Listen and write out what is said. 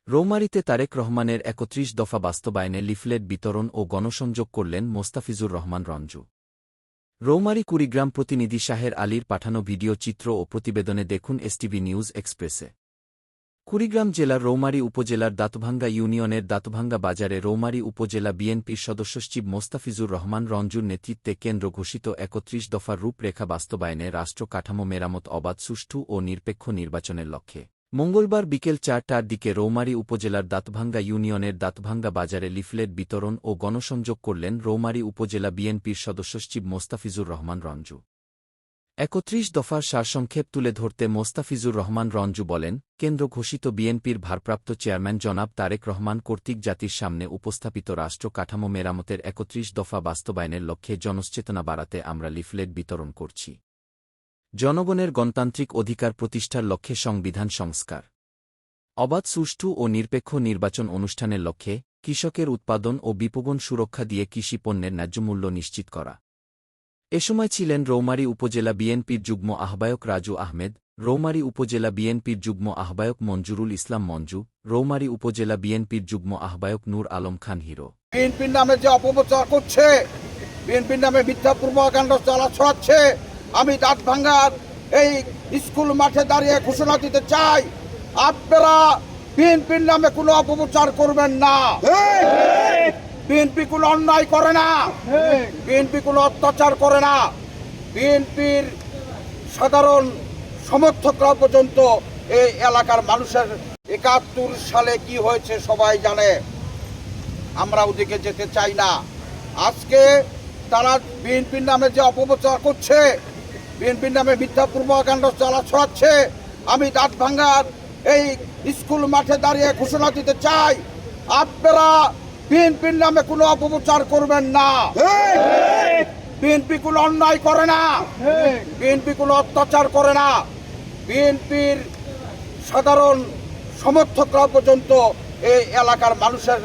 রৌমারীতে তারেক রহমানের ৩১ দফা বাস্তবায়নে লিফলেট বিতরণ ও গণসংযোগ করলেন মোস্তাফিজুর রহমান রঞ্জু। রৌমারী কুড়িগ্রাম প্রতিনিধি শাহের আলীর পাঠানো ভিডিও চিত্র ও প্রতিবেদনে দেখুন এসটিভি নিউজ এক্সপ্রেসে। কুড়িগ্রাম জেলার রৌমারী উপজেলার দাঁতভাঙ্গা ইউনিয়নের দাঁতভাঙ্গা বাজারে রৌমারী উপজেলা বিএনপির সদস্য সচিব মোস্তাফিজুর রহমান রঞ্জুর নেতৃত্বে কেন্দ্র ঘোষিত ৩১ দফার রূপরেখা বাস্তবায়নে রাষ্ট্র কাঠামো মেরামত অবাধ সুষ্ঠু ও নিরপেক্ষ নির্বাচনের লক্ষ্যে মঙ্গলবার বিকেল ৪টার দিকে রৌমারী উপজেলার দাঁতভাঙ্গা ইউনিয়নের দাঁতভাঙ্গা বাজারে লিফলেট বিতরণ ও গণসংযোগ করলেন রৌমারী উপজেলা বিএনপির সদস্য সচিব মোস্তাফিজুর রহমান রঞ্জু। ৩১ দফার সারসংক্ষেপ তুলে ধরতে মোস্তাফিজুর রহমান রঞ্জু বলেন, কেন্দ্র ঘোষিত বিএনপির ভারপ্রাপ্ত চেয়ারম্যান জনাব তারেক রহমান কর্তৃক জাতির সামনে উপস্থাপিত রাষ্ট্র কাঠামো মেরামতের ৩১ দফা বাস্তবায়নের লক্ষ্যে জনসচেতনা বাড়াতে আমরা লিফলেট বিতরণ করছি। জনগণের গণতান্ত্রিক অধিকার প্রতিষ্ঠার লক্ষ্যে সংবিধান সংস্কার, অবাধ সুষ্ঠু ও নিরপেক্ষ নির্বাচন অনুষ্ঠানের লক্ষ্যে কৃষকের উৎপাদন ও বিপণন সুরক্ষা দিয়ে কৃষি পণ্যের ন্যায্যমূল্য নিশ্চিত করা। এ সময় ছিলেন রৌমারী উপজেলা বিএনপির যুগ্ম আহ্বায়ক রাজু আহমেদ, রৌমারী উপজেলা বিএনপির যুগ্ম আহ্বায়ক মঞ্জুরুল ইসলাম মঞ্জু, রৌমারী উপজেলা বিএনপির যুগ্ম আহ্বায়ক নূর আলম খান হিরো। বিএনপির নামে যে অপপ্রচার করছে, বিএনপির নামে মিথ্যা পূর্বাকাণ্ড ছড়াচ্ছে, আমি দাঁতভাঙ্গার এই স্কুল মাঠে দাঁড়িয়ে ঘোষণা দিতে চাই, আপনারা বিএনপির নামে কোনো অপপ্রচার করবেন না। বিএনপি কোনো অন্যায় করে না, বিএনপি কোনো অত্যাচার করে না। বিএনপির সাধারণ সমর্থকরা পর্যন্ত এই এলাকার মানুষের ৭১ সালে কি হয়েছে সবাই জানে। আমরা ওদিকে যেতে চাই না। আজকে তারা বিএনপির নামে যে অপপ্রচার করছে, বিএনপির নামে মিথ্যা পূর্বাকাণ্ড ছড়াচ্ছে, আমি দাঁতভাঙ্গার এই স্কুল মাঠে দাঁড়িয়ে ঘোষণা দিতে চাই, আপনারা বিএনপির নামে কোনো অপপ্রচার করবেন না। বিএনপি কোনো অন্যায় করে না, বিএনপি কোনো অত্যাচার করে না। বিএনপির সাধারণ সমর্থকরা পর্যন্ত এই এলাকার মানুষের